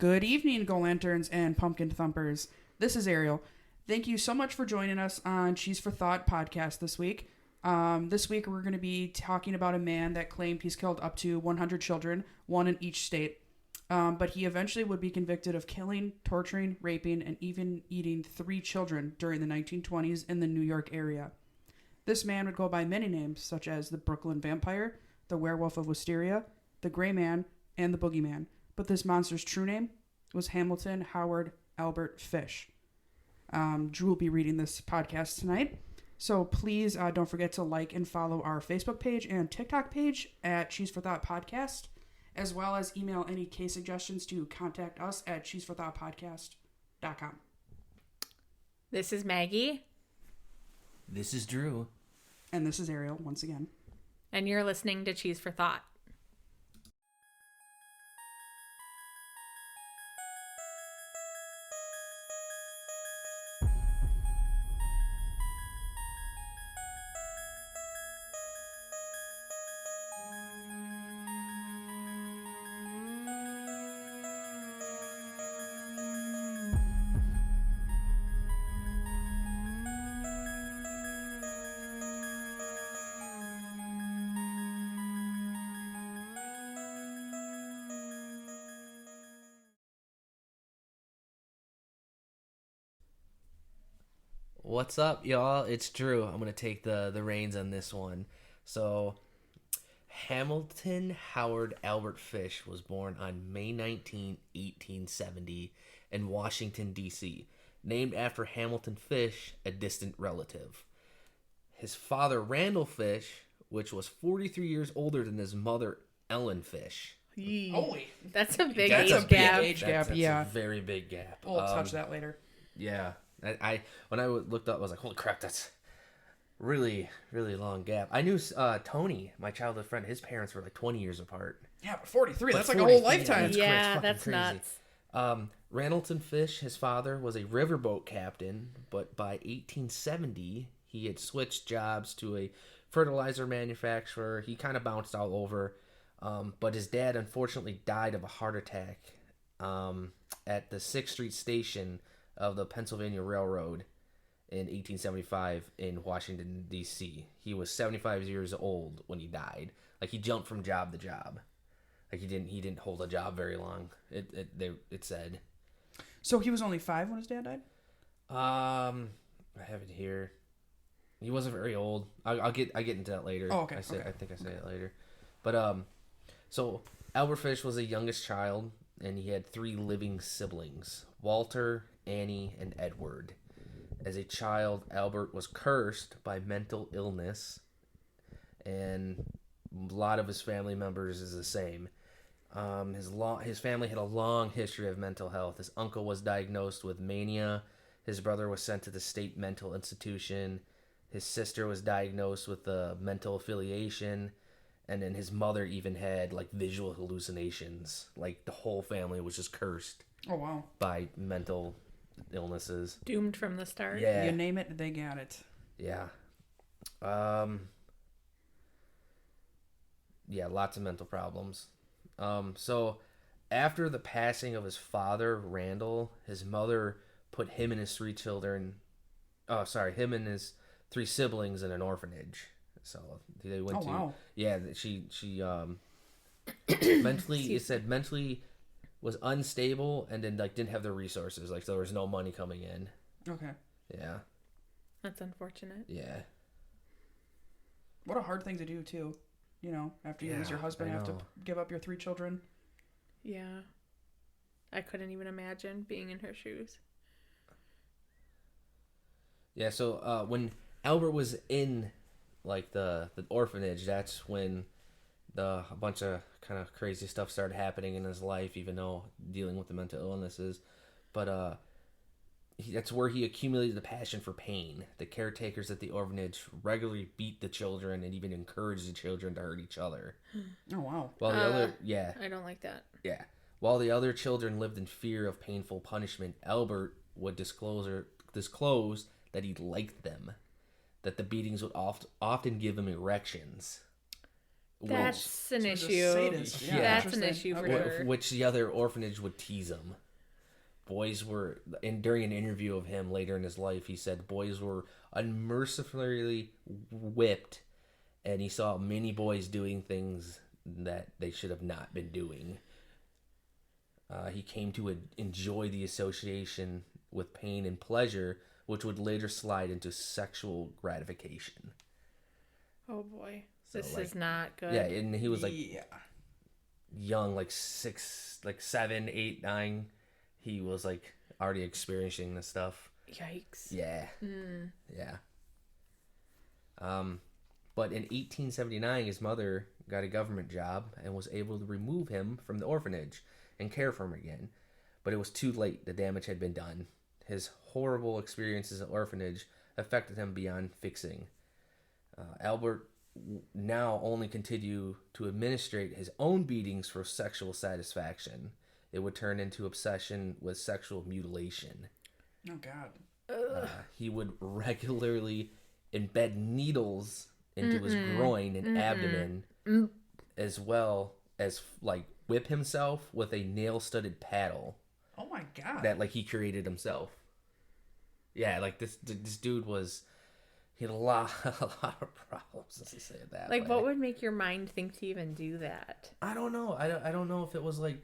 Good evening, Go Lanterns and Pumpkin Thumpers. This is Ariel. Thank you so much for joining us on Cheese for Thought podcast this week. This week we're going to be talking about a man that claimed he's killed up to 100 children, one in each state. But he eventually would be convicted of killing, torturing, raping, and even eating 3 children during the 1920s in the New York area. This man would go by many names, such as the Brooklyn Vampire, the Werewolf of Wisteria, the Gray Man, and the Boogey Man. But this monster's true name was Hamilton Howard Albert Fish. Drew will be reading this podcast tonight. So please don't forget to like and follow our Facebook page and TikTok page at Cheese for Thought Podcast, as well as email any case suggestions to contact us at cheeseforthoughtpodcast.com. This is Maggie. This is Drew. And this is Ariel once again. And you're listening to Cheese for Thought. What's up, y'all? It's Drew. I'm going to take the reins on this one. So, Hamilton Howard Albert Fish was born on May 19, 1870 in Washington, D.C., named after Hamilton Fish, a distant relative. His father, Randall Fish, which was 43 years older than his mother, Ellen Fish. Holy. That's a big That's age a big gap. age gap, That's yeah. a very big gap. We'll touch that later. Yeah. When I looked up, I was like, holy crap, that's really, really long gap. I knew Tony, my childhood friend, his parents were like 20 years apart. Yeah, but 43, that's like a 43, whole lifetime. Yeah, fucking that's crazy. nuts. Randleton Fish, his father, was a riverboat captain, but by 1870, he had switched jobs to a fertilizer manufacturer. He kind of bounced all over, but his dad unfortunately died of a heart attack at the 6th Street station of the Pennsylvania Railroad in 1875 in Washington, D.C. He was 75 years old when he died. Like, he jumped from job to job. Like, he didn't hold a job very long, it said. So he was only 5 when his dad died? I have it here. He wasn't very old. I get into that later. Oh, okay. I think I say it later. But so Albert Fish was the youngest child, and he had 3 living siblings: Walter, Annie, and Edward. As a child, Albert was cursed by mental illness, and a lot of his family members is the same. His family had a long history of mental health. His uncle was diagnosed with mania. His brother was sent to the state mental institution. His sister was diagnosed with a mental affiliation. And then his mother even had like visual hallucinations. Like, the whole family was just cursed. Oh, wow. By mental illnesses. Doomed from the start. Yeah. You name it, they got it. Yeah. Yeah, lots of mental problems. So after the passing of his father, Randall, his mother put him and his 3 children, him and his 3 siblings in an orphanage. So they went wow. Yeah, she mentally, it said mentally was unstable, and then like didn't have the resources. Like, there was no money coming in. Okay. Yeah. That's unfortunate. Yeah. What a hard thing to do, too. You know, after you lose your husband, you have to give up your 3 children. Yeah. I couldn't even imagine being in her shoes. Yeah, so when Albert was in like the orphanage, that's when a bunch of kind of crazy stuff started happening in his life, even though dealing with the mental illnesses. But that's where he accumulated the passion for pain. The caretakers at the orphanage regularly beat the children and even encouraged the children to hurt each other. Oh, wow. While the other, yeah. I don't like that. Yeah. While the other children lived in fear of painful punishment, Albert would disclose that he liked them, that the beatings would often give him erections. That's an So he's a issue. sadist. Yeah. That's an Interesting. issue for Okay. sure. which the other orphanage would tease him. Boys were, and during an interview of him later in his life, he said boys were unmercifully whipped, and he saw many boys doing things that they should have not been doing. He came to enjoy the association with pain and pleasure, which would later slide into sexual gratification. Oh boy, So, this like, is not good. Yeah, and he was like yeah. young, like 7, 8, 9. He was like already experiencing this stuff. Yikes. Yeah. Yeah. But in 1879, his mother got a government job and was able to remove him from the orphanage and care for him again. But it was too late. The damage had been done. His horrible experiences at the orphanage affected him beyond fixing. Albert now only continued to administrate his own beatings for sexual satisfaction. It would turn into obsession with sexual mutilation. Oh God. He would regularly embed needles into his groin and abdomen, as well as like whip himself with a nail-studded paddle Oh my God. that like he created himself. Yeah, like this dude was, he had a lot of problems. Let's say it that Like, way. what would make your mind think to even do that? I don't know. I don't know if it was like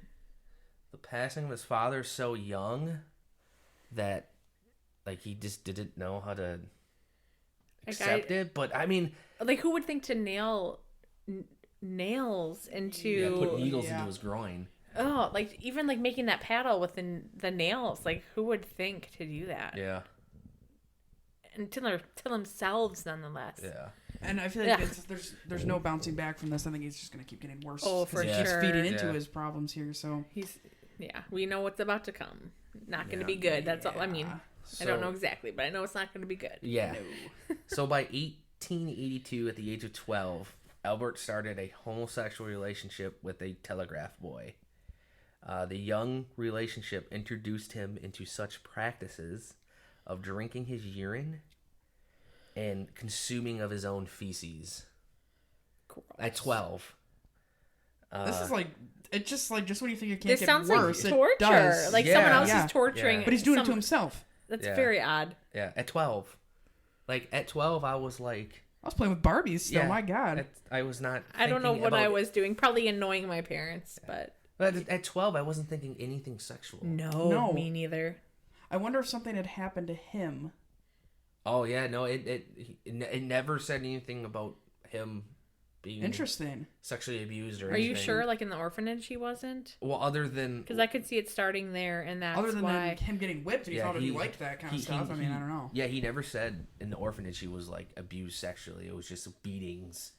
the passing of his father so young that like he just didn't know how to accept it. But I mean, Like, who would think to nail nails into? yeah, put needles Yeah. into his groin. Oh, like even like making that paddle with the nails. Like, who would think to do that? Yeah, And to themselves, nonetheless. yeah. And I feel like there's no bouncing back from this. I think he's just gonna keep getting worse. Oh, 'cause for he keeps sure. feeding into Yeah. his problems here. So We know what's about to come. Not going to Yeah. be good. That's all. I mean, Yeah. I don't know exactly, but I know it's not going to be good. Yeah. So by 1882, at the age of 12, Albert started a homosexual relationship with a telegraph boy. The young relationship introduced him into such practices of drinking his urine and consuming of his own feces. Gross. At 12. This is like just when you think it can't This get sounds worse, like it torture. does. Like Yeah. someone else Yeah. is torturing. Yeah. But he's doing it to himself. That's Yeah. very odd. Yeah, at 12. Like, at 12, I was like... I was playing with Barbies still. Yeah, My God. I was not I don't know thinking what I about- was doing. Probably annoying my parents, but But at 12, I wasn't thinking anything sexual. no, me neither. I wonder if something had happened to him. Oh, yeah, no, it never said anything about him being Interesting. sexually abused or Are anything. you sure? Like in the orphanage, he wasn't? Well, other than... Because I could see it starting there, and that's Other than why. him getting whipped, and he Yeah, thought he liked that kind of stuff. I mean, I don't know. Yeah, he never said in the orphanage he was, like, abused sexually. It was just beatings.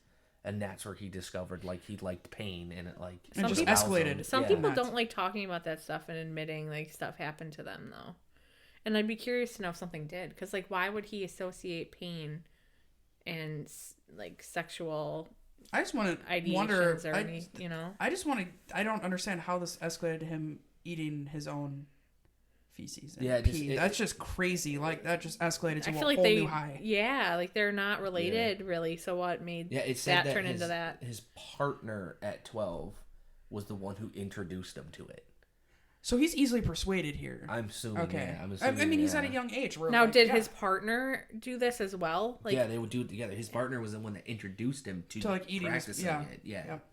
And that's where he discovered, like, he liked pain, and it, like... And it just aroused him. escalated. Some Yeah. people Nuts. don't like talking about that stuff and admitting like stuff happened to them though. And I'd be curious to know if something did, because like why would he associate pain and like sexual I just want to ideations wonder. or any, you know? I just want to. I don't understand how this escalated to him eating his own feces. And Yeah, pee. That's just crazy. Like that just escalated to I a feel like whole they, new high. yeah, like they're not related really. So what made Yeah, it said that turn his, into that? his partner at 12 was the one who introduced him to it. So he's easily persuaded here. I'm assuming, Okay. yeah. I'm I assuming, mean, he's yeah. at a young age. Where, Now, like, did yeah, his partner do this as well? Like, yeah, they would do it together. His partner was the one that introduced him to like eating? practicing Yeah. it. Yeah. Yep.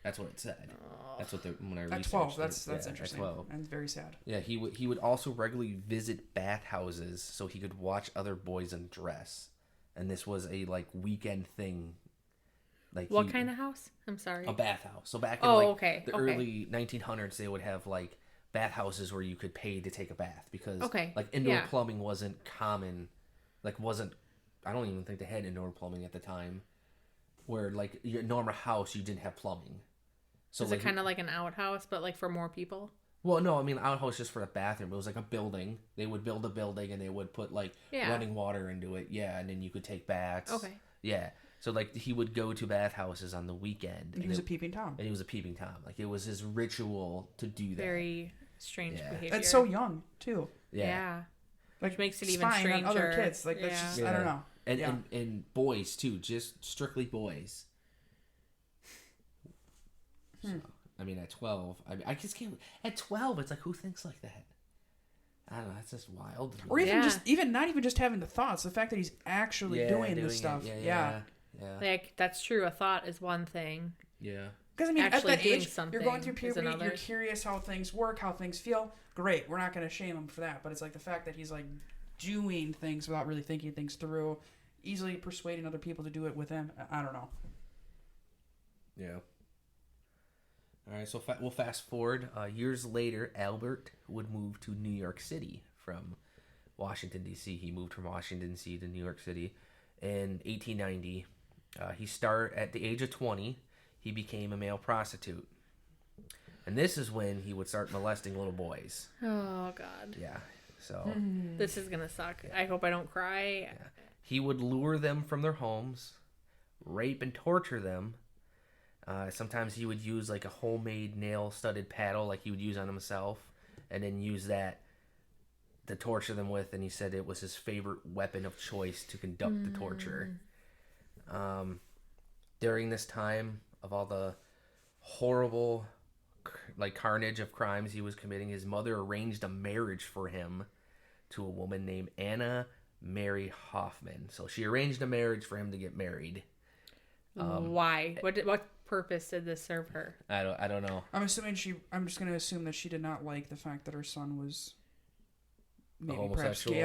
That's what it said. That's what when I At researched 12. it. That's Yeah, interesting. At 12. And very sad. Yeah, he would also regularly visit bathhouses so he could watch other boys undress, and this was a like weekend thing. Like what kind of house? I'm sorry. A bathhouse. So back in Oh, like okay, the okay. early 1900s, they would have like bathhouses where you could pay to take a bath because Okay, like indoor yeah. plumbing wasn't common. Like wasn't I don't even think they had indoor plumbing at the time. Where like your normal house you didn't have plumbing. So Is like, it kind of like an outhouse, but like for more people? well, no, I mean outhouse just for a bathroom. It was like a building. They would build a building and they would put like Yeah. running water into it. Yeah, and then you could take baths. Okay. Yeah. So like he would go to bathhouses on the weekend. And he was a peeping Tom. And he was a peeping Tom. Like it was his ritual to do that. Very strange Yeah. behavior. That's so young too. Yeah. Like Which makes it even spying on other stranger. kids. Like that's Yeah. just I don't know. And, Yeah. and boys too, just strictly boys. So, I mean, at 12, I just can't. At 12, it's like, who thinks like that? I don't know. That's just wild. Or even not even just having the thoughts. The fact that he's actually doing this stuff. Yeah. Like, that's true. A thought is one thing. Yeah. Because, I mean, Actually at that age, you're going through is puberty, another. you're curious how things work, how things feel. Great, we're not going to shame him for that. But it's like the fact that he's, like, doing things without really thinking things through, easily persuading other people to do it with him. I don't know. Yeah. All right, so we'll fast forward. Years later, Albert would move to New York City from Washington, D.C. He moved from Washington, D.C. to New York City in 1890. At the age of 20, he became a male prostitute. And this is when he would start molesting little boys. Oh, God. Yeah, so... This is going to suck. I hope I don't cry. Yeah. He would lure them from their homes, rape and torture them. Sometimes he would use like a homemade nail-studded paddle like he would use on himself, and then use that to torture them with, and he said it was his favorite weapon of choice to conduct the torture. During this time of all the horrible carnage of crimes he was committing, his mother arranged a marriage for him to a woman named Anna Mary Hoffman. So she arranged a marriage for him to get married. Why? What purpose did this serve her? I don't know. I'm just going to assume that she did not like the fact that her son was maybe perhaps gay.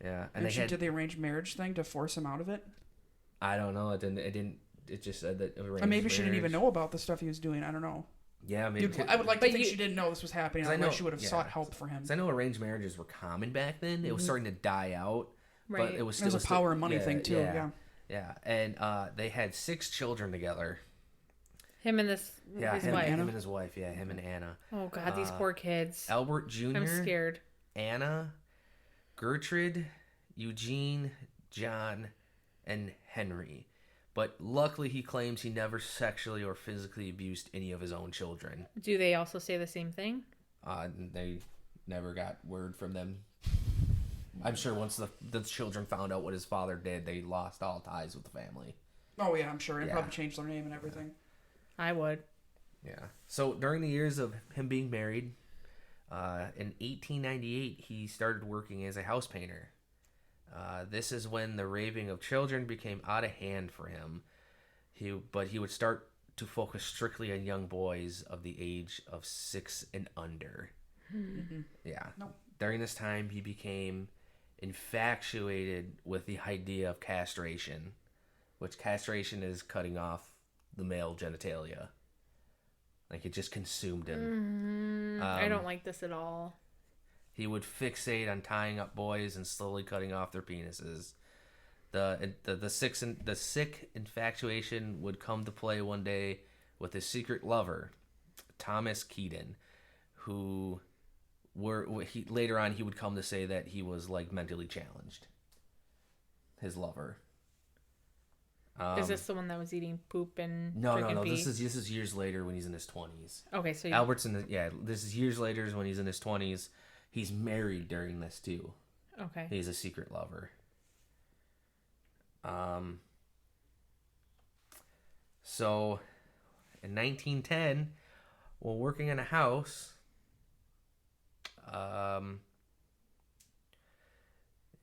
Yeah. And did they arrange marriage thing to force him out of it? I don't know. It just said that. Or maybe she didn't even know about the stuff he was doing. I don't know. Yeah, maybe. I would like to think she didn't know this was happening. I know she would have sought help for him. Because I know arranged marriages were common back then. It was starting to die out. Right. But it was a power and money thing too. Yeah. And they had 6 children together. Him and his wife. Him and his wife. Yeah, him and Anna. Oh, God, these poor kids. Albert Jr. I'm scared. Anna, Gertrude, Eugene, John, and Henry. But luckily, he claims he never sexually or physically abused any of his own children. Do they also say the same thing? They never got word from them. I'm sure once the children found out what his father did, they lost all ties with the family. Oh, yeah, I'm sure. And probably changed their name and everything. I would. Yeah. So during the years of him being married, in 1898, he started working as a house painter. This is when the raping of children became out of hand for him. But he would start to focus strictly on young boys of the age of 6 and under. Yeah. Nope. During this time, he became infatuated with the idea of castration, which castration is cutting off the male genitalia. Like, it just consumed him. I don't like this at all. He would fixate on tying up boys and slowly cutting off their penises. The sick infatuation would come to play one day with his secret lover, Thomas Keaton, who later on he would come to say that he was like mentally challenged. His lover. Is this the one that was eating poop and no? pee? This is years later when he's in his 20s. Okay, so Albert's this is years later when he's in his 20s. He's married during this too. Okay. He's a secret lover. So in 1910, while working in a house,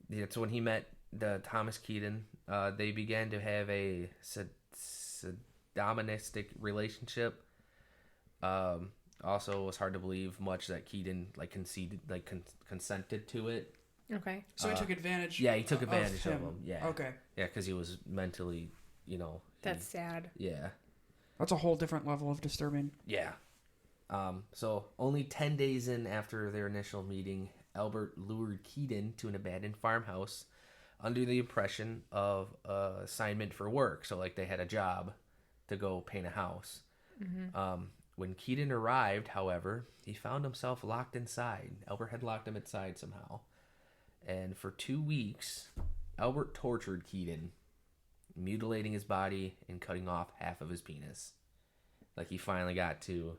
that's when he met the Thomas Keaton. They began to have a sodomistic relationship. Also, it was hard to believe much that Keaton consented to it. Okay. So he took advantage. Yeah, he took advantage of him. Yeah. Okay. Yeah, because he was mentally, That's sad. Yeah. That's a whole different level of disturbing. Yeah. So only 10 days in after their initial meeting, Albert lured Keaton to an abandoned farmhouse under the impression of assignment for work. So like they had a job to go paint a house. Mm-hmm. When Keaton arrived, however, he found himself locked inside. Albert had locked him inside somehow. And for 2 weeks, Albert tortured Keaton, mutilating his body and cutting off half of his penis. Like he finally got to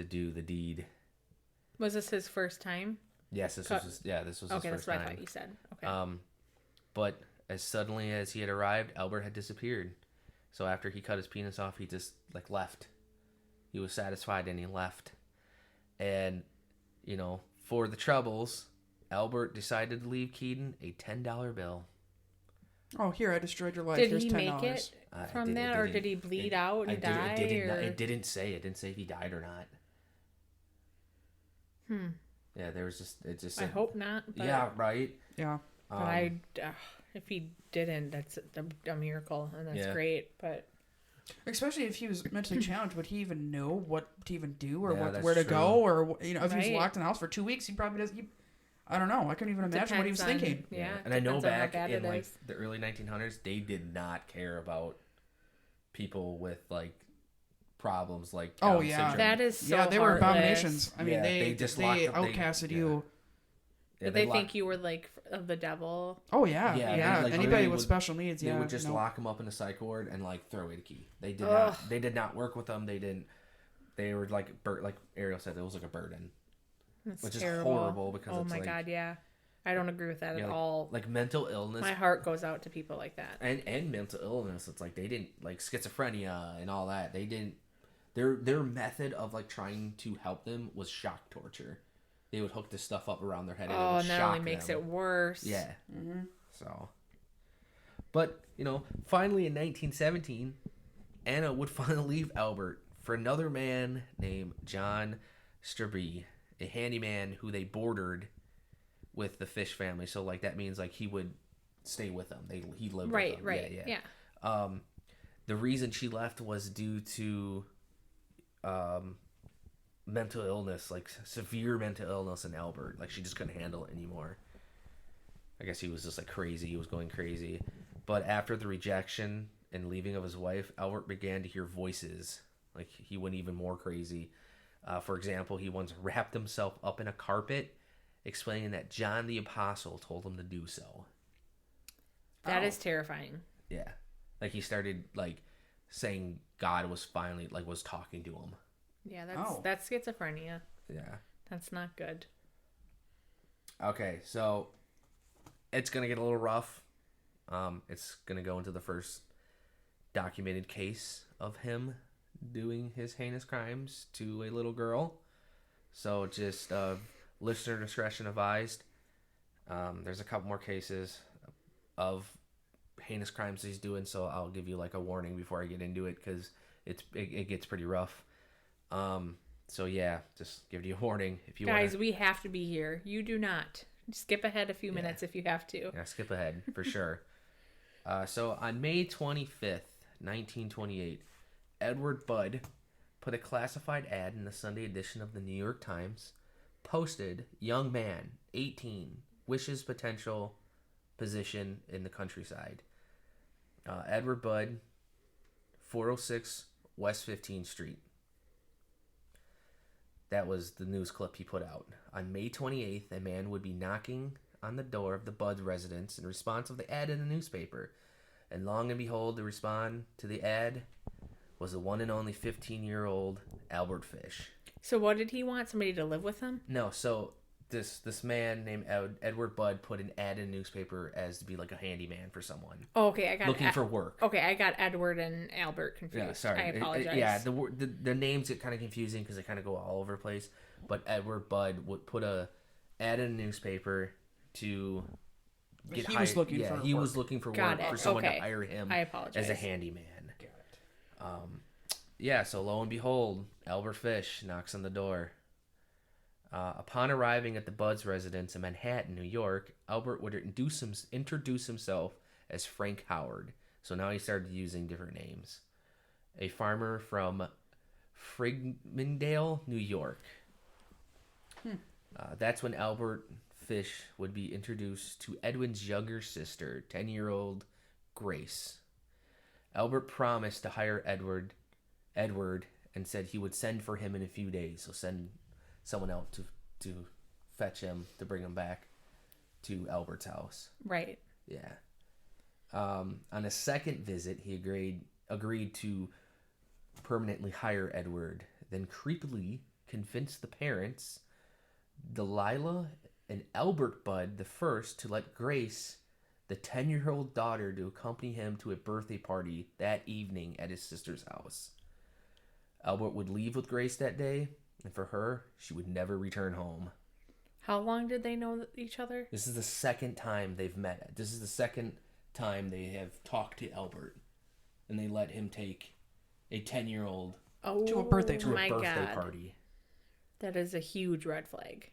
do the deed. Was this his first time? Yes, this was his first time. Okay, that's what I thought you said. Okay. But as suddenly as he had arrived, Albert had disappeared. So after he cut his penis off, he just like left. He was satisfied and he left. And, you know, for the troubles, Albert decided to leave Keaton a $10 bill. Oh, here, I destroyed your life. Did Here's he $10. make it from that, or did he bleed out and die? It didn't say. It didn't say if he died or not. Yeah, there was just it just. I hope not. But, yeah, right. Yeah. But if he didn't, that's a miracle, and that's great. But especially if he was mentally challenged, would he even know what to even do, or Yeah, where to true. go, or if he was Right. locked in the house for 2 weeks, he probably doesn't. I don't know. I couldn't even imagine what he was depends on- thinking. Yeah, And I know depends on how back bad in it like is. the early 1900s, they did not care about people with like problems like Oh, Down yeah. syndrome. That is so Yeah, they were heartless. abominations. I mean, Yeah, they just they locked up- they- outcasted yeah. you. Yeah, Did they think you were like of the devil? Oh yeah, Yeah, yeah. they, like, Anybody literally with would- special needs, they yeah. would just no. lock him up in a psych ward and like throw away the key. They did Ugh. not. They did not work with them. They didn't. They were like like Ariel said, it was like a burden, That's which terrible. is horrible because Oh it's my like, god, yeah. I don't agree with that yeah, at like, all. like mental illness My heart goes out to people like that. and mental illness. It's like they didn't like schizophrenia and all that. They didn't. Their method of like trying to help them was shock torture. They would hook this stuff up around their head and it Oh, would and that shock only makes them. it worse. Yeah. So, but you know, finally in 1917, Anna would finally leave Albert for another man named John Strebe, a handyman who they boarded with the Fish family. So like that means like he would stay with them. He lived with them. Right. Yeah. The reason she left was due to mental illness, like severe mental illness in Albert. Like she just couldn't handle it anymore. I guess he was just like crazy. He was going crazy. But after the rejection and leaving of his wife, Albert began to hear voices. Like he went even more crazy. For example, he once wrapped himself up in a carpet, explaining that John the Apostle told him to do so. That is terrifying. Yeah. Like he started like saying God was finally like was talking to him. Yeah, Oh. that's schizophrenia. Yeah. That's not good. Okay, so it's gonna get a little rough. It's gonna go into the first documented case of him doing his heinous crimes to a little girl. So just listener discretion advised. There's a couple more cases of heinous crimes he's doing, so I'll give you like a warning before I get into it because it gets pretty rough. So yeah, just give you a warning if you Guys, we have to be here. You do not. Skip ahead a few minutes if you have to. Yeah, skip ahead for sure. So on May 25th, 1928, Edward Budd put a classified ad in the Sunday edition of the New York Times, posted, young man, 18, wishes potential position in the countryside. Edward Budd, 406 West 15th Street. That was the news clip he put out. On May 28th, a man would be knocking on the door of the Budd residence in response of the ad in the newspaper. And long and behold, to respond to the ad was the one and only 15-year-old Albert Fish. So what did he want? Somebody to live with him? No, so this man named Edward Budd put an ad in the newspaper as to be like a handyman for someone. Oh, okay. I got looking for work. Okay, I got Edward and Albert confused. Yeah, sorry. I apologize. Yeah, the names get kind of confusing because they kind of go all over the place. But Edward Budd would put a ad in a newspaper to get He hired. was looking for he work. was looking for Got work it. for someone Okay. to hire him I apologize. as a handyman. Yeah, so lo and behold, Albert Fish knocks on the door. Upon arriving at the Budd's residence in Manhattan, New York, Albert would introduce himself as Frank Howard. So now he started using different names. A farmer from Frigmindale, New York. That's when Albert Fish would be introduced to Edwin's younger sister, 10-year-old Grace. Albert promised to hire Edward and said he would send for him in a few days. So send someone out to fetch him, to bring him back to Albert's house. Right. Yeah. On a second visit, he agreed to permanently hire Edward, then creepily convinced the parents, Delilah and Albert Budd the first, to let Grace the 10-year-old daughter to accompany him to a birthday party that evening at his sister's house. Albert would leave with Grace that day, and for her, she would never return home. How long did they know each other? This is the second time they've met. This is the second time they have talked to Albert, and they let him take a 10-year-old to a birthday party. That is a huge red flag.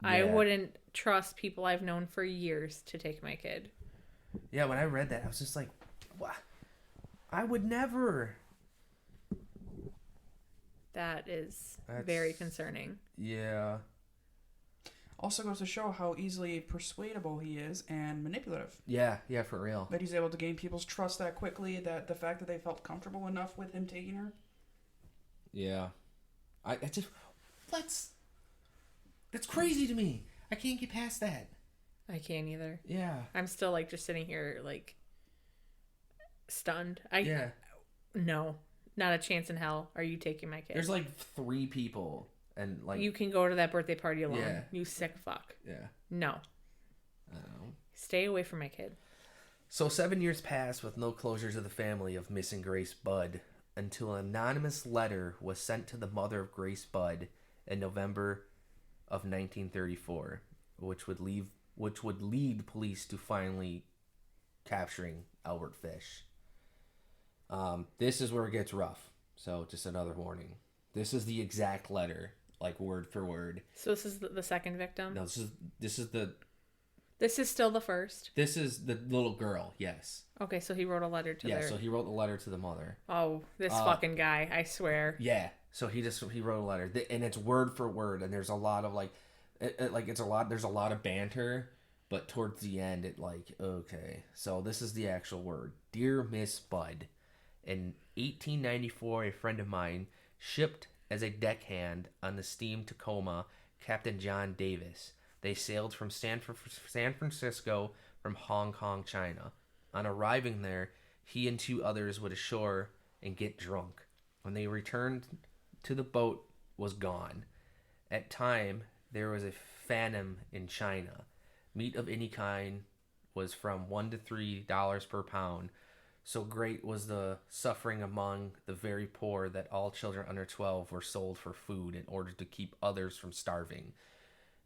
Yeah. I wouldn't trust people I've known for years to take my kid. Yeah, when I read that, I was just like, what? I would never. That's very concerning. Yeah. Also goes to show how easily persuadable he is and manipulative. Yeah, for real. That he's able to gain people's trust that quickly, that the fact that they felt comfortable enough with him taking her. Yeah. That's crazy to me. I can't get past that. I can't either. Yeah. I'm still like just sitting here like stunned. No, not a chance in hell are you taking my kid. There's like 3 people and like you can go to that birthday party alone. Yeah. You sick fuck. Yeah. No. I don't know. Stay away from my kid. So 7 years passed with no closure to the family of missing Grace Budd until an anonymous letter was sent to the mother of Grace Budd in November of 1934, which would lead police to finally capturing Albert Fish. This is where it gets rough. So just another warning. This is the exact letter, like word for word. So this is the second victim? No, this is still the first? This is the little girl, yes. Okay, so he wrote a letter to so he wrote the letter to the mother. Oh, this fucking guy, I swear. Yeah, so he wrote a letter, and it's word for word, and there's a lot of there's a lot of banter, but towards the end okay. So this is the actual word. Dear Miss Budd, in 1894, a friend of mine shipped as a deckhand on the steam Tacoma, Captain John Davis. They sailed from San Francisco from Hong Kong, China. On arriving there, he and 2 others would ashore and get drunk. When they returned to the boat, was gone. At time, there was a famine in China. Meat of any kind was from $1 to $3 per pound. So great was the suffering among the very poor that all children under 12 were sold for food in order to keep others from starving.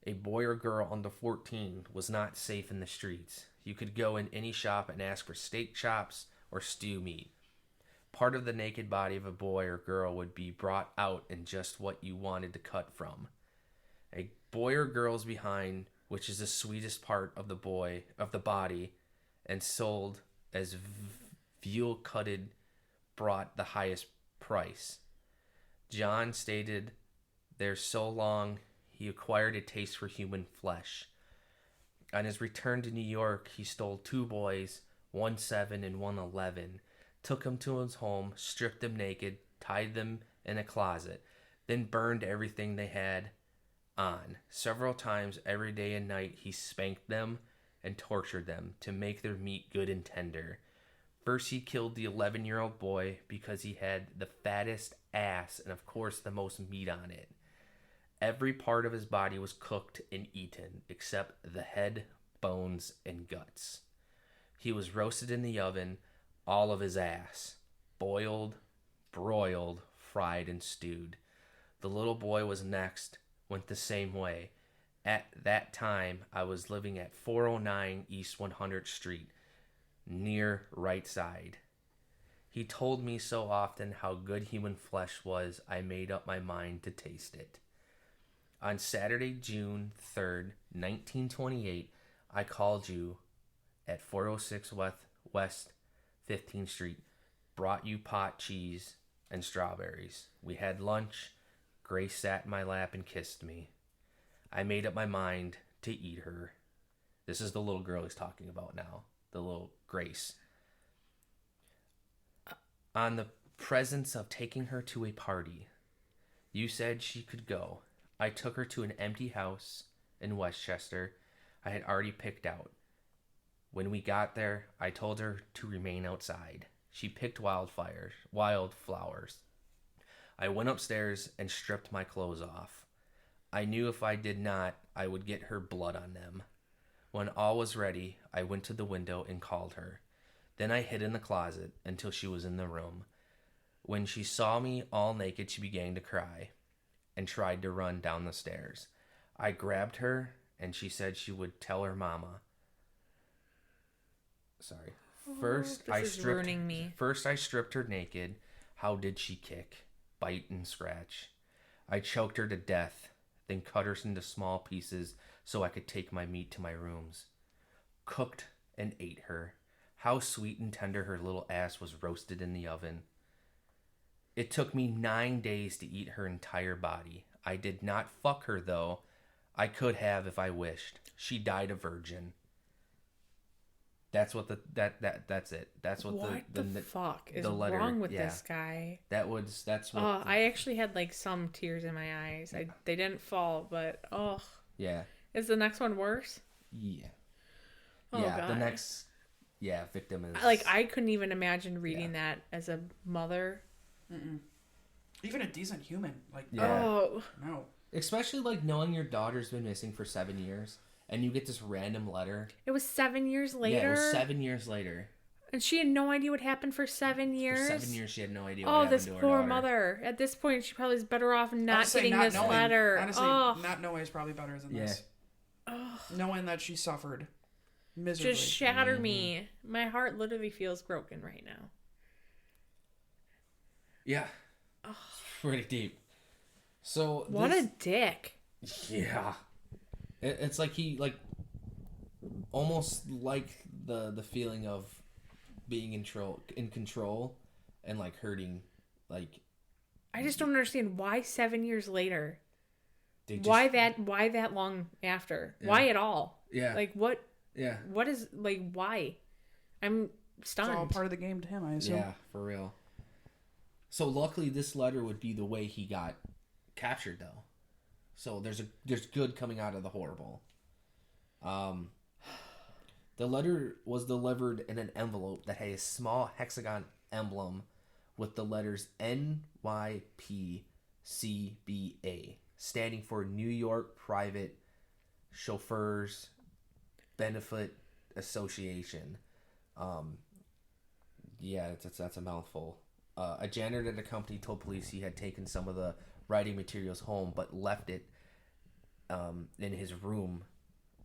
A boy or girl under 14 was not safe in the streets. You could go in any shop and ask for steak chops or stew meat. Part of the naked body of a boy or girl would be brought out in just what you wanted to cut from. A boy or girl's behind, which is the sweetest part of the body, and sold as veal cutted, brought the highest price. John stated there so long he acquired a taste for human flesh. On his return to New York, he stole 2 boys, one 7 and one 11, took them to his home, stripped them naked, tied them in a closet, then burned everything they had on. Several times every day and night he spanked them and tortured them to make their meat good and tender. First he killed the 11-year-old boy because he had the fattest ass and of course the most meat on it. Every part of his body was cooked and eaten, except the head, bones, and guts. He was roasted in the oven, all of his ass. Boiled, broiled, fried, and stewed. The little boy was next, went the same way. At that time, I was living at 409 East 100th Street, near Right Side. He told me so often how good human flesh was, I made up my mind to taste it. On Saturday, June 3rd, 1928, I called you at 406 West 15th Street, brought you pot cheese and strawberries. We had lunch. Grace sat in my lap and kissed me. I made up my mind to eat her. This is the little girl he's talking about now, the little Grace. On the presence of taking her to a party, you said she could go. I took her to an empty house in Westchester I had already picked out. When we got there, I told her to remain outside. She picked wildflowers. I went upstairs and stripped my clothes off. I knew if I did not, I would get her blood on them. When all was ready, I went to the window and called her. Then I hid in the closet until she was in the room. When she saw me all naked, she began to cry and tried to run down the stairs. I grabbed her, and she said she would tell her mama. Sorry. First, I stripped her naked. How did she kick, bite, and scratch? I choked her to death, then cut her into small pieces so I could take my meat to my rooms. Cooked and ate her. How sweet and tender her little ass was roasted in the oven. It took me 9 days to eat her entire body. I did not fuck her, though. I could have if I wished. She died a virgin. That's what that's it. That's what the fuck is wrong with this guy? That's what. Oh, I actually had like some tears in my eyes. They didn't fall, but yeah. Is the next one worse? Yeah. Oh, yeah. God. The next victim is like I couldn't even imagine reading that as a mother. Mm-mm. Even a decent human, like no. Especially like knowing your daughter's been missing for 7 years. And you get this random letter. It was 7 years later? Yeah, it was 7 years later. And she had no idea what happened for 7 years? For 7 years, she had no idea what happened to her daughter. Oh, this poor mother. At this point, she probably is better off not getting this letter. Honestly, not knowing is probably better than this. Oh. Knowing that she suffered miserably. Just shatter me. My heart literally feels broken right now. Yeah. Oh. Pretty deep. So what a dick. Yeah. It's like he almost like the feeling of being in control and like hurting, like. I just don't understand why 7 years later. Why that long after? Yeah. Why at all? Yeah. Like what? Yeah. What is like why? I'm stunned. It's all part of the game to him, I assume. Yeah, for real. So luckily, this letter would be the way he got captured, though. So there's good coming out of the horrible. The letter was delivered in an envelope that had a small hexagon emblem with the letters NYPCBA, standing for New York Private Chauffeurs Benefit Association. That's a mouthful. A janitor at the company told police he had taken some of the writing materials home, but left it in his room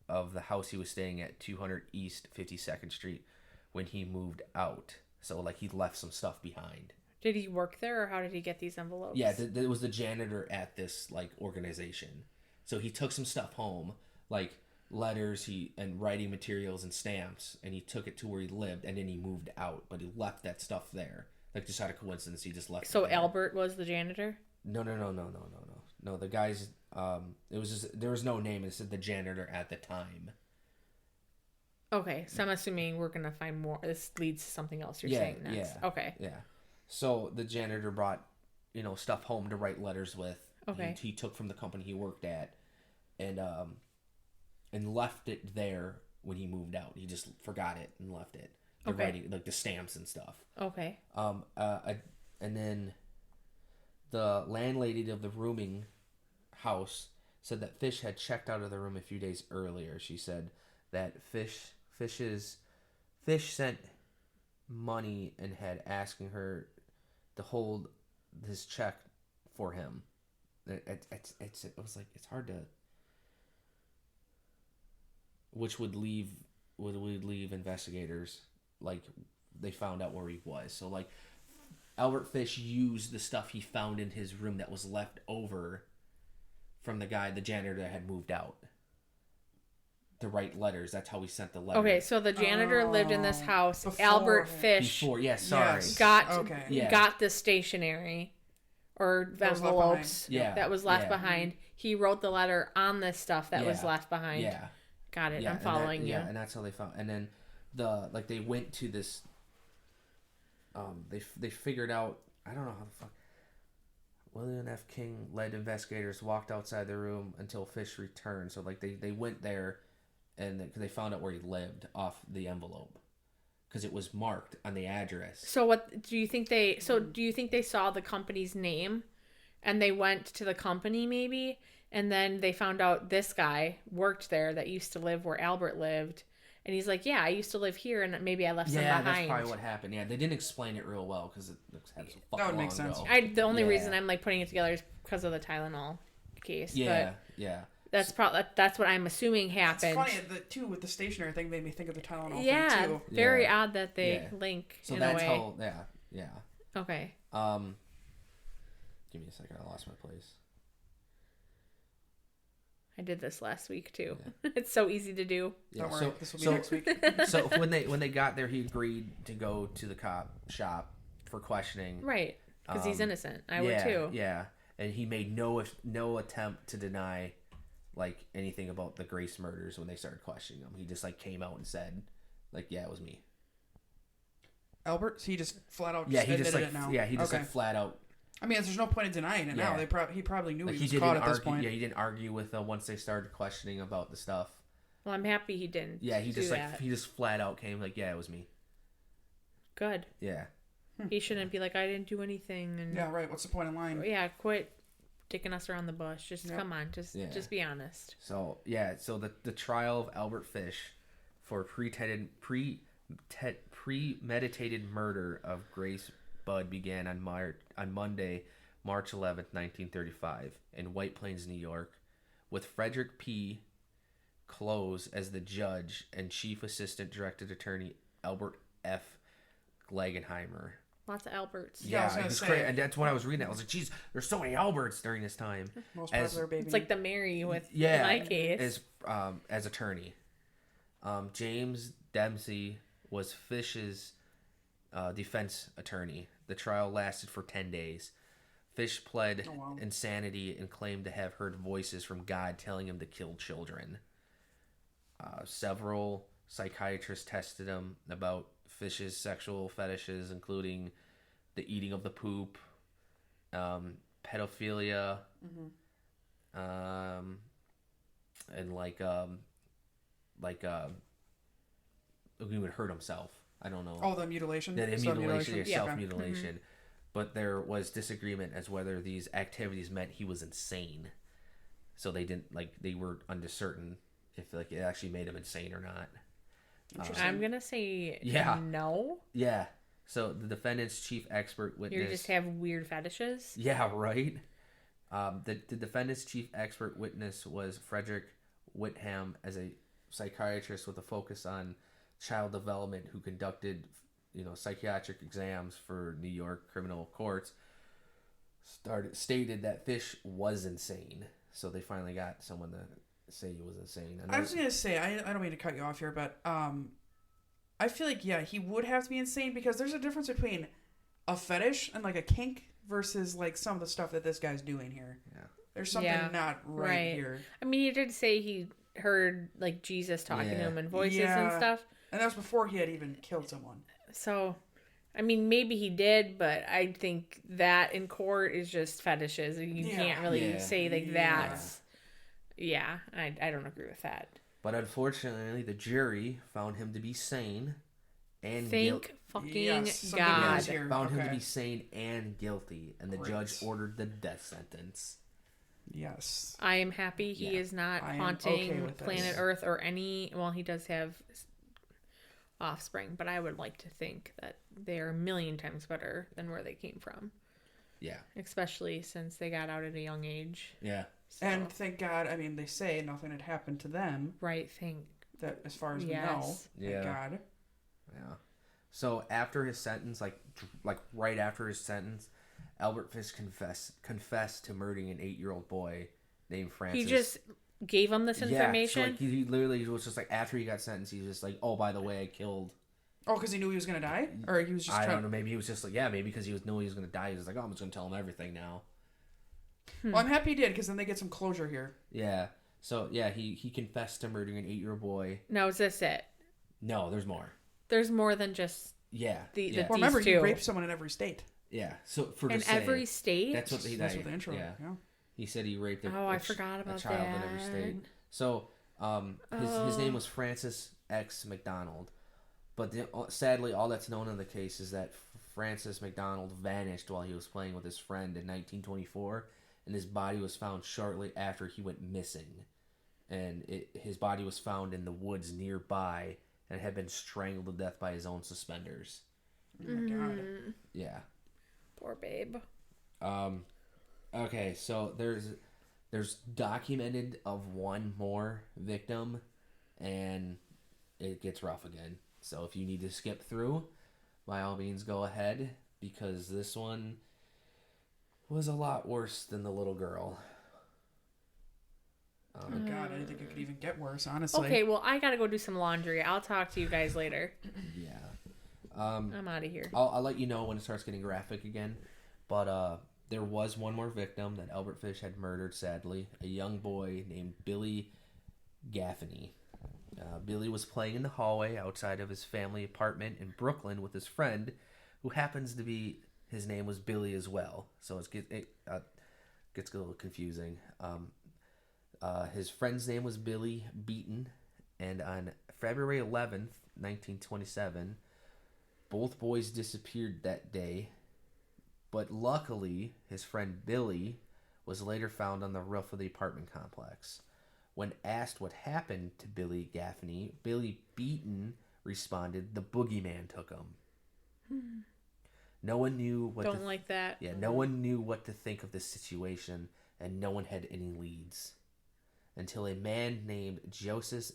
of the house he was staying at, 200 East 52nd Street, when he moved out. So, like, he left some stuff behind. Did he work there, or how did he get these envelopes? Yeah, it was the janitor at this, like, organization. So he took some stuff home, like letters and writing materials and stamps, and he took it to where he lived, and then he moved out. But he left that stuff there. Like, just out of coincidence, he just left it there. Albert was the janitor? No. No, the guy's, it was just, there was no name. It said the janitor at the time. Okay, so I'm assuming we're going to find more. This leads to something else you're saying next. Yeah. Okay. Yeah. So the janitor brought, stuff home to write letters with. Okay. He took from the company he worked at and left it there when he moved out. He just forgot it and left it. The writing, like the stamps and stuff. Okay. And then the landlady of the rooming house said that Fish had checked out of the room a few days earlier. She said that Fish sent money and had asking her to hold his check for him. It was like, it's hard to, which would leave investigators, like, they found out where he was. So, like, Albert Fish used the stuff he found in his room that was left over from the janitor that had moved out, to write letters. That's how he sent the letter. Okay, so the janitor lived in this house. Albert Fish got the stationery or envelopes that was left behind. He wrote the letter on this stuff that was left behind. Yeah. Got it. I'm following you. Yeah, and that's how they found. And then they went to this. They figured out. I don't know how the fuck. William F. King led investigators walked outside the room until Fish returned. So like they went there, and because they found out where he lived off the envelope, because it was marked on the address. So what do you think they? So do you think they saw the company's name, and they went to the company maybe? And then they found out this guy worked there that used to live where Albert lived. And he's like, yeah, I used to live here, and maybe I left some behind. Yeah, that's probably what happened. Yeah, they didn't explain it real well because it had so fucking That would long make sense. ago. The only reason I'm like putting it together is because of the Tylenol case. Yeah, but yeah. That's what I'm assuming happened. It's funny too with the stationary thing made me think of the Tylenol Yeah, thing too. very odd that they link So in that's a way. how. Yeah. Okay. Give me a second. I lost my place. I did this last week too. Yeah. It's so easy to do. Yeah, Don't worry, this will be next week. So when they got there, he agreed to go to the cop shop for questioning. Right, because he's innocent. I would too. Yeah, and he made no attempt to deny like anything about the Grace murders when they started questioning him. He just like came out and said, like, yeah, it was me. Albert, so he just flat out he just admitted like it now. he just like flat out. I mean, there's no point in denying it now. He probably knew Like he was caught at this point. Yeah, he didn't argue with them once they started questioning about the stuff. Well, I'm happy he didn't. Yeah, he just that. he just flat out came like, yeah, it was me. Good. Yeah. He shouldn't be like, I didn't do anything. And Yeah, right.'t in line? Yeah, quit dicking us around the bush. Just come on, just be honest. So the trial of Albert Fish for premeditated murder of Grace Budd began on Monday, March 11th, 1935, in White Plains, New York, with Frederick P. Close as the judge and Chief Assistant Directed Attorney Albert F. Glegenheimer. Lots of Alberts. Yeah, it was crazy. And that's when I was reading that. I was like, geez, there's so many Alberts during this time. Most popular baby. It's like the Mary with in my case. As attorney. James Dempsey was Fish's defense attorney. The trial lasted for 10 days. Fish pled insanity and claimed to have heard voices from God telling him to kill children. Several psychiatrists tested him about Fish's sexual fetishes, including the eating of the poop, pedophilia, and he would hurt himself. I don't know. Oh, the mutilation? Yeah, the mutilation, Yeah. self-mutilation. Mm-hmm. But there was disagreement as whether these activities meant he was insane. So they were uncertain if it actually made him insane or not. I'm going to say no. Yeah. So the defendant's chief expert witness... You just have weird fetishes? Yeah, right? The defendant's chief expert witness was Frederick Whitham, as a psychiatrist with a focus on child development who conducted psychiatric exams for New York criminal courts, stated that Fish was insane. So they finally got someone to say he was insane. I was going to say, I don't mean to cut you off here, but I feel like, he would have to be insane because there's a difference between a fetish and like a kink versus like some of the stuff that this guy's doing here. Yeah. There's something not right here. I mean, he did say he heard like Jesus talking to him and voices and stuff. And that was before he had even killed someone. So, I mean, maybe he did, but I think that in court is just fetishes. You can't really say like that. Yeah, I don't agree with that. But unfortunately, the jury found him to be sane and Thank fucking God. Found him to be sane and guilty, and the judge ordered the death sentence. Yes. I am happy he is not haunting planet Earth or any... Well, he does have offspring, but I would like to think that they are a million times better than where they came from. Yeah. Especially since they got out at a young age. Yeah. So. And thank God, I mean, they say nothing had happened to them. Right, that as far as we know. Thank God. Yeah. So after his sentence, like right after his sentence, Albert Fish confessed to murdering an 8-year-old boy named Francis. He just gave him this information? Yeah, so he literally was just like, after he got sentenced, he was just like, oh, by the way, I killed... Oh, because he knew he was going to die? Or he was just I don't know, maybe he was just like, maybe because he knew he was going to die, he was like, oh, I'm just going to tell him everything now. Well, I'm happy he did, because then they get some closure here. Yeah. So, he confessed to murdering an 8-year-old boy. Now, is this it? No, there's more. There's more than just the well, remember, he raped someone in every state. Yeah. So, every state? That's what the intro. Yeah. He said he raped I forgot about a child that. in every state. So, his name was Francis X. McDonald. But sadly, all that's known in the case is that Francis McDonald vanished while he was playing with his friend in 1924, and his body was found shortly after he went missing. And his body was found in the woods nearby and had been strangled to death by his own suspenders. Oh my god. Yeah. Poor babe. Okay, so there's documented of one more victim, and it gets rough again. So if you need to skip through, by all means go ahead, because this one was a lot worse than the little girl. Oh my god, I didn't think it could even get worse, honestly. Okay, well, I gotta go do some laundry. I'll talk to you guys later. Yeah. I'm out of here. I'll let you know when it starts getting graphic again. But there was one more victim that Albert Fish had murdered, sadly. A young boy named Billy Gaffney. Billy was playing in the hallway outside of his family apartment in Brooklyn with his friend, who happens to be, his name was Billy as well. So it gets a little confusing. His friend's name was Billy Beaton, and on February 11th, 1927, both boys disappeared that day, but luckily, his friend Billy was later found on the roof of the apartment complex. When asked what happened to Billy Gaffney, Billy Beaton responded, "The Boogey Man took him." No one knew what Don't like that. Yeah, no one knew what to think of this situation, and no one had any leads. Until a man named Joseph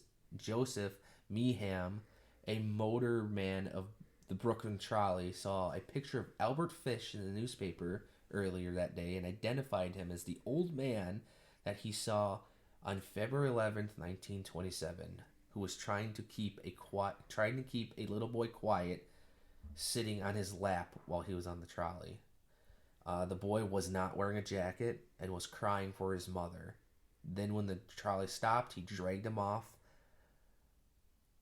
Meeham, a motorman of the Brooklyn Trolley, saw a picture of Albert Fish in the newspaper earlier that day and identified him as the old man that he saw on February 11th, 1927, who was trying to keep a little boy quiet, sitting on his lap while he was on the trolley. The boy was not wearing a jacket and was crying for his mother. Then when the trolley stopped, he dragged him off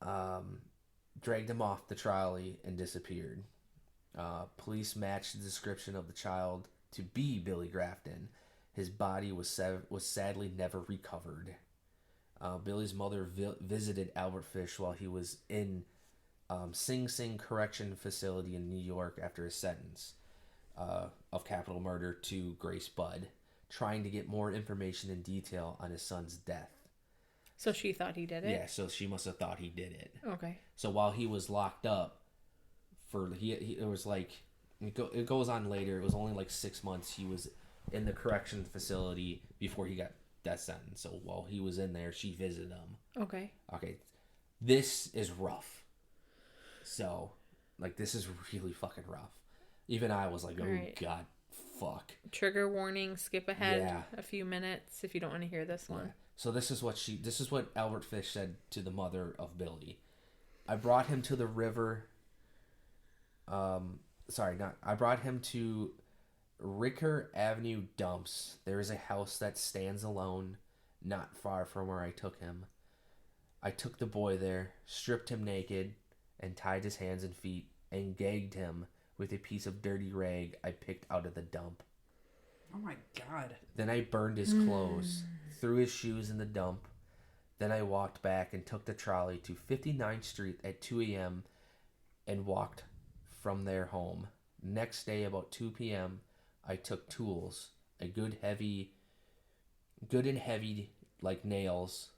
the trolley and disappeared. Police matched the description of the child to be Billy Grafton. His body was sadly never recovered. Billy's mother visited Albert Fish while he was in Sing Sing Correction Facility in New York after his sentence of capital murder to Grace Budd, trying to get more information and detail on his son's death. So she thought he did it? Yeah, so she must have thought he did it. Okay. So while he was locked up, it was like, it goes on later, it was only like 6 months he was in the correction facility before he got death sentence. So while he was in there, she visited him. Okay. This is rough. So, like, this is really fucking rough. Even I was like, oh, right. God, fuck. Trigger warning, skip ahead a few minutes if you don't want to hear this one. So this is what Albert Fish said to the mother of Billy. I brought him to the river. I brought him to Ricker Avenue Dumps. There is a house that stands alone, not far from where I took him. I took the boy there, stripped him naked, and tied his hands and feet, and gagged him with a piece of dirty rag I picked out of the dump. Oh my god. Then I burned his clothes, threw his shoes in the dump. Then I walked back and took the trolley to 59th Street at 2 a.m. and walked from there home. Next day, about 2 p.m., I took tools, good and heavy like nails,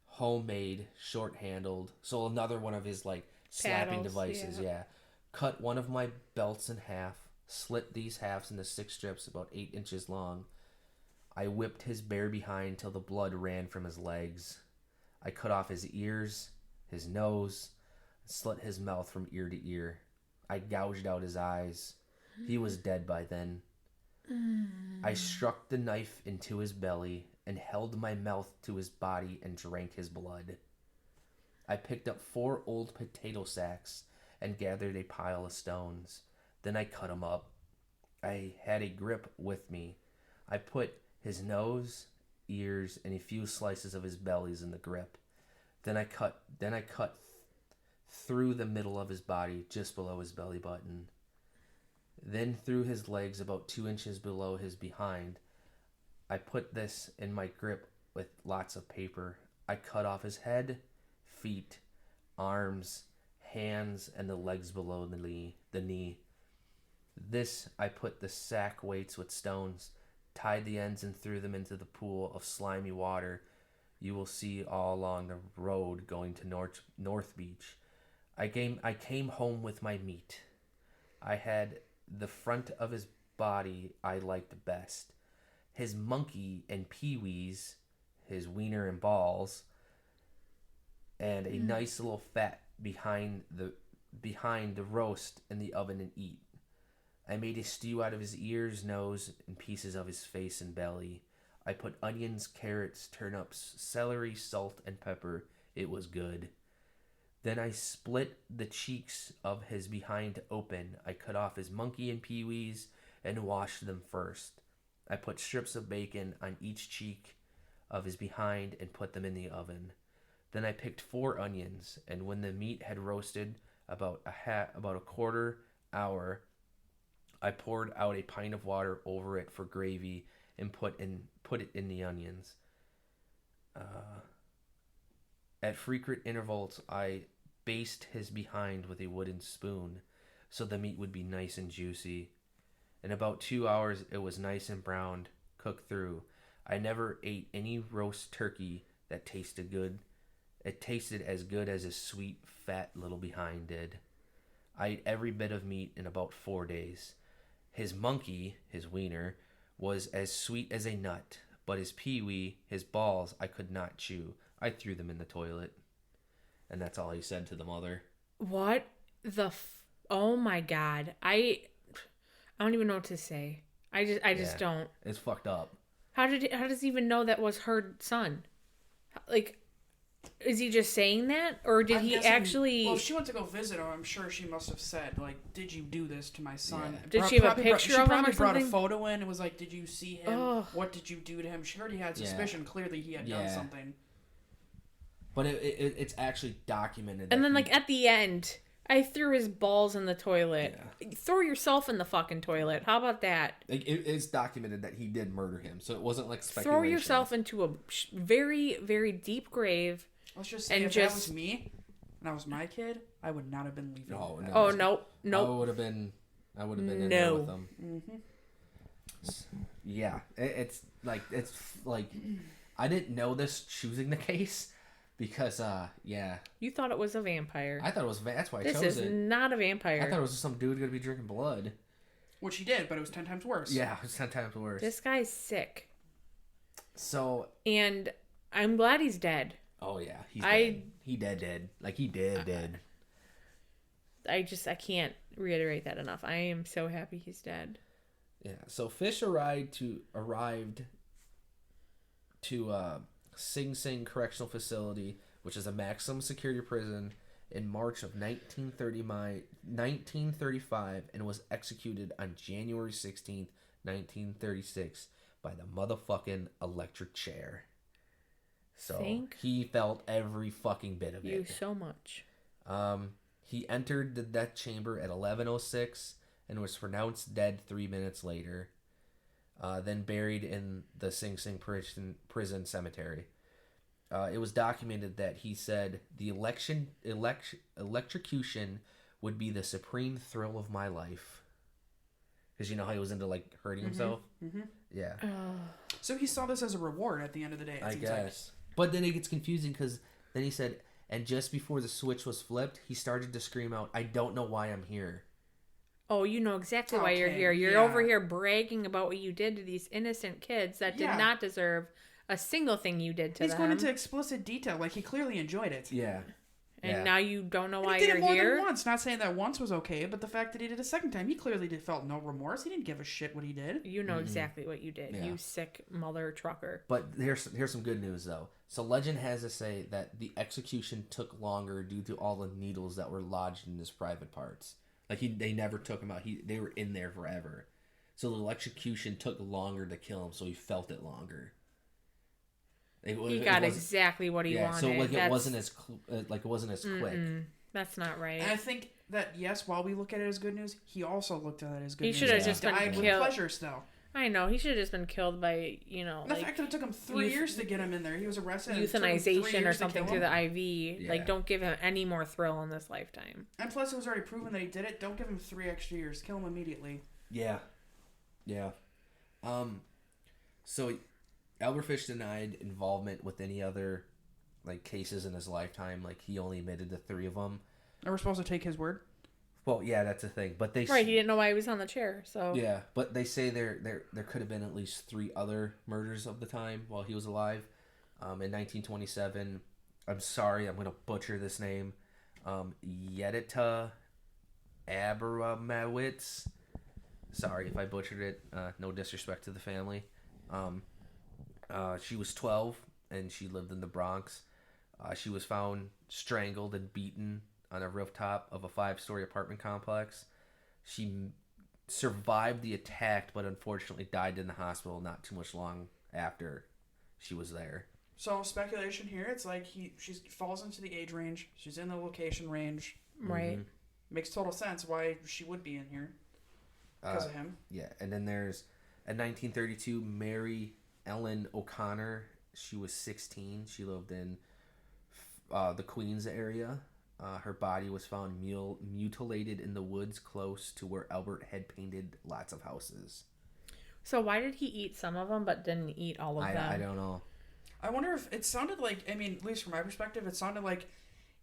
homemade, short-handled. So another one of his like slapping devices, Cut one of my belts in half, slit these halves into 6 strips about 8 inches long. I whipped his bare behind till the blood ran from his legs. I cut off his ears, his nose, slit his mouth from ear to ear. I gouged out his eyes. He was dead by then. I struck the knife into his belly and held my mouth to his body and drank his blood. I picked up 4 old potato sacks and gathered a pile of stones. Then I cut him up. I had a grip with me. I put his nose, ears, and a few slices of his bellies in the grip. Then I cut through the middle of his body, just below his belly button. Then through his legs about 2 inches below his behind. I put this in my grip with lots of paper. I cut off his head, feet, arms, hands, and the legs below the knee. This I put the sack weights with stones tied the ends and threw them into the pool of slimy water you will see all along the road going to North Beach. I came home with my meat. I had the front of his body I liked best. His monkey and peewees, his wiener and balls, and a nice little fat behind the roast in the oven and eat. I made a stew out of his ears, nose, and pieces of his face and belly. I put onions, carrots, turnips, celery, salt, and pepper. It was good. Then I split the cheeks of his behind open. I cut off his monkey and peewees and washed them first. I put strips of bacon on each cheek of his behind and put them in the oven. Then I picked 4 onions, and when the meat had roasted about a quarter hour, I poured out a pint of water over it for gravy and put it in the onions. At frequent intervals, I basted his behind with a wooden spoon so the meat would be nice and juicy. In about 2 hours, it was nice and browned, cooked through. I never ate any roast turkey that tasted good. It tasted as good as his sweet, fat little behind did. I ate every bit of meat in about 4 days. His monkey, his wiener, was as sweet as a nut, but his peewee, his balls, I could not chew. I threw them in the toilet. And that's all he said to the mother. What the oh my god. I don't even know what to say. I just don't. It's fucked up. How does he even know that was her son? Like, is he just saying that, or did he actually? Well, if she went to go visit him, I'm sure she must have said, like, "Did you do this to my son?" Yeah. Did she have a picture of him or something? She probably brought a photo in and was like, "Did you see him? Ugh. What did you do to him?" She already had suspicion. Clearly, he had done something. But it's actually documented. And then, like, at the end, I threw his balls in the toilet. Yeah. Throw yourself in the fucking toilet. How about that? Like, it's documented that he did murder him, so it wasn't like speculation. Throw yourself into a very, very deep grave. Let's just say, if that was me and that was my kid, I would not have been leaving. No. Oh, nope. I would have been in there with them. Mm-hmm. Yeah, it's like I didn't know this choosing the case. Because, You thought it was a vampire. I thought it was, that's why I chose it. This is not a vampire. I thought it was just some dude going to be drinking blood. Which he did, but it was 10 times worse. Yeah, it was 10 times worse. This guy's sick. So. And I'm glad he's dead. Oh, yeah. He's dead. He dead. Like, he dead. I can't reiterate that enough. I am so happy he's dead. Yeah, so Fish arrived to Sing Sing Correctional Facility, which is a maximum security prison, in March of 1935 and was executed on January 16th, 1936 by the motherfucking electric chair. So he felt every fucking bit of it. You so much. He entered the death chamber at 11:06 and was pronounced dead 3 minutes later. Then buried in the Sing Sing prison cemetery. It was documented that he said, the electrocution would be the supreme thrill of my life. Because you know how he was into, like, hurting himself? Mm-hmm. Yeah. So he saw this as a reward at the end of the day, I guess. But then it gets confusing because then he said, and just before the switch was flipped, he started to scream out, I don't know why I'm here. Oh, you know exactly why you're here. You're over here bragging about what you did to these innocent kids that did not deserve a single thing you did to them. He's going into explicit detail. Like, he clearly enjoyed it. Yeah. And now you don't know why He you're did it more here? than once. Not saying that once was okay, but the fact that he did it a second time, he clearly felt no remorse. He didn't give a shit what he did. You know exactly what you did, you sick mother trucker. But here's some good news, though. So legend has to say that the execution took longer due to all the needles that were lodged in his private parts. Like, they never took him out. They were in there forever. So the electrocution took longer to kill him, so he felt it longer. He got exactly what he wanted. So it wasn't as quick. That's not right. And I think that, yes, while we look at it as good news, he also looked at it as good news. He should have just been died killed. with pleasure still. I know. He should have just been killed by, the fact that it took him 3 years to get him in there. He was arrested. Euthanization or something through the IV. Yeah. Like, don't give him any more thrill in this lifetime. And plus, it was already proven that he did it. Don't give him 3 extra years. Kill him immediately. Yeah. So Albert Fish denied involvement with any other like cases in his lifetime. Like he only admitted to 3 of them. Are we supposed to take his word? Well, yeah, that's the thing. But they Right, he didn't know why he was on the chair. So yeah, but they say there could have been at least 3 other murders of the time while he was alive. In 1927, I'm sorry, I'm gonna butcher this name. Yedita Abramowitz. Sorry if I butchered it. No disrespect to the family. She was 12 and she lived in the Bronx. She was found strangled and beaten on a rooftop of a 5-story apartment complex. She survived the attack, but unfortunately died in the hospital not too much long after she was there. So speculation here, it's like she falls into the age range. She's in the location range. right. Makes total sense why she would be in here because of him. Yeah, and then there's in 1932 Mary Ellen O'Connor. She was 16. She lived in the Queens area. Her body was found mutilated in the woods close to where Albert had painted lots of houses. So why did he eat some of them but didn't eat all of them? I don't know. I wonder if it sounded like, I mean, at least from my perspective, it sounded like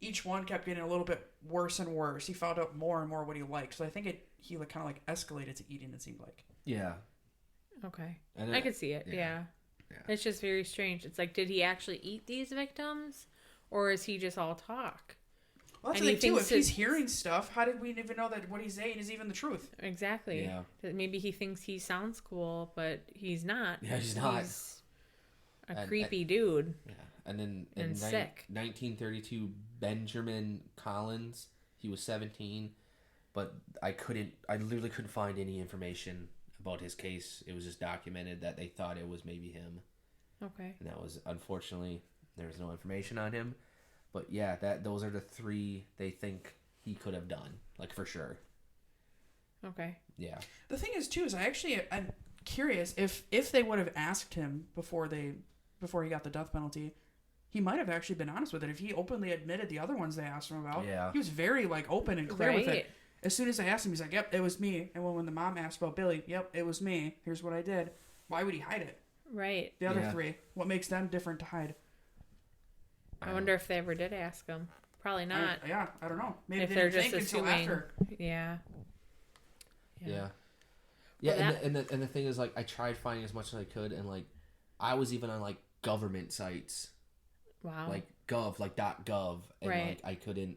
each one kept getting a little bit worse and worse. He found out more and more what he liked. So I think he like kind of like escalated to eating, it seemed like. Yeah. Okay. And I could see it. Yeah. It's just very strange. It's like, did he actually eat these victims? Or is he just all talk? Well, that's And the he thing, too. If thinks he's hearing stuff, how did we even know that what he's saying is even the truth? Exactly. Yeah. That maybe he thinks he sounds cool, but he's not. Yeah, he's not. He's a creepy dude. Yeah. And then in And sick. 1932, Benjamin Collins, he was 17, but I literally couldn't find any information about his case. It was just documented that they thought it was maybe him. Okay. And that was, unfortunately, there was no information on him. But yeah, those are the 3 they think he could have done, like for sure. Okay. Yeah. The thing is, too, is I'm curious if they would have asked him before he got the death penalty, he might have actually been honest with it. If he openly admitted the other ones they asked him about, he was very like open and clear with it. As soon as they asked him, he's like, "Yep, it was me." And when the mom asked about Billy, "Yep, it was me. Here's what I did." Why would he hide it? Right. The other 3, what makes them different to hide? I wonder if they ever did ask him. Probably not. I don't know. Maybe If they they're didn't just think until assuming. after. Yeah. Yeah. Well, And the thing is, like, I tried finding as much as I could, and like, I was even on like government sites, Wow. like .gov, and Right. like I couldn't,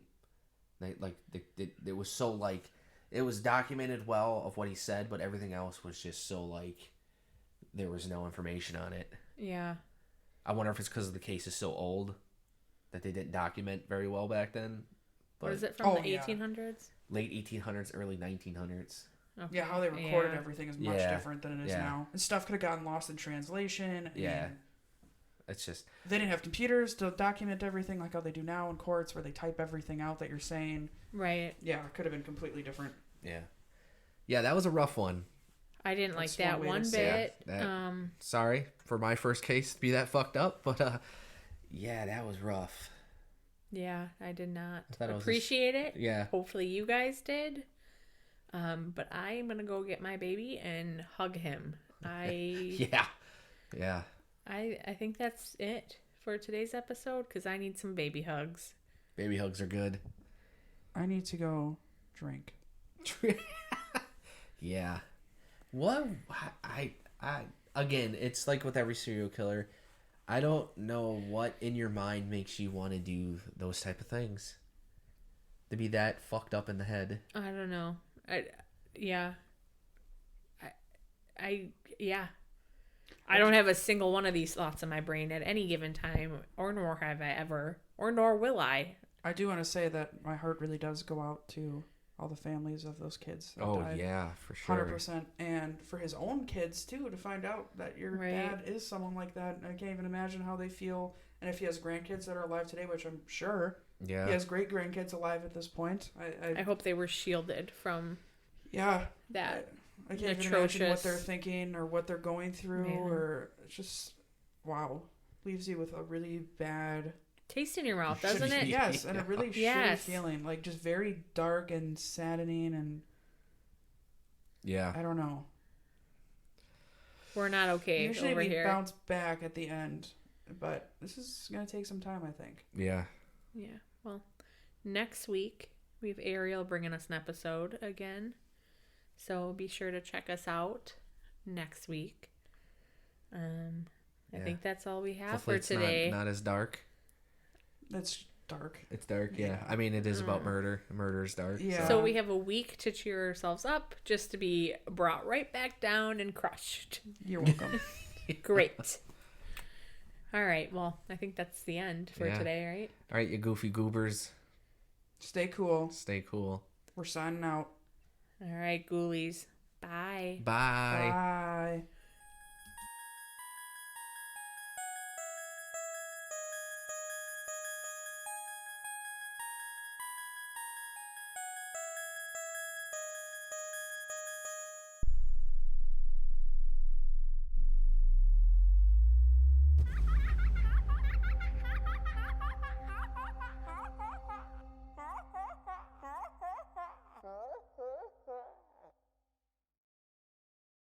it was so like, it was documented well of what he said, but everything else was just so like, there was no information on it. Yeah. I wonder if it's because the case is so old that they didn't document very well back then. But What is it from the 1800s? late 1800s, early 1900s. Okay. Yeah, how they recorded Yeah. everything is much different than it is now. And stuff could have gotten lost in translation. Yeah. And It's just, they didn't have computers to document everything like how they do now in courts where they type everything out that you're saying. Right. Yeah, it could have been completely different. yeah, that was a rough one. I didn't That's like that one way to one say bit. Sorry for my first case to be that fucked up, but yeah, that was rough. Yeah, I did not I thought it was appreciate it. Yeah. Hopefully you guys did. But I am gonna go get my baby and hug him. Yeah. I think that's it for today's episode because I need some baby hugs. Baby hugs are good. I need to go drink. Yeah. What? I again, it's like with every serial killer. I don't know what in your mind makes you want to do those type of things. To be that fucked up in the head. I don't know. I don't have a single one of these thoughts in my brain at any given time, or nor have I ever, or nor will I. I do want to say that my heart really does go out to all the families of those kids that Oh died. yeah, for sure. 100%. And for his own kids, too, to find out that your dad is someone like that. I can't even imagine how they feel. And if he has grandkids that are alive today, which I'm sure Yeah. he has great-grandkids alive at this point. I hope they were shielded from that. I can't even imagine what they're thinking or what they're going through. Or it's just, wow. Leaves you with a really bad taste in your mouth, doesn't it? Yes, and a really shitty feeling. Like, just very dark and saddening and... Yeah. I don't know. We're not okay Usually over we here. bounce back at the end, but this is gonna take some time, I think. Yeah. Yeah. Well, next week we have Ariel bringing us an episode again, so be sure to check us out next week. I think that's all we have Hopefully for today. it's not as dark. That's dark. It's dark, yeah. I mean, it is about murder. Murder is dark. Yeah. So we have a week to cheer ourselves up, just to be brought right back down and crushed. You're welcome. Great. All right. Well, I think that's the end for today, right? All right, you goofy goobers. Stay cool. Stay cool. We're signing out. All right, ghoulies. Bye. Bye. Bye.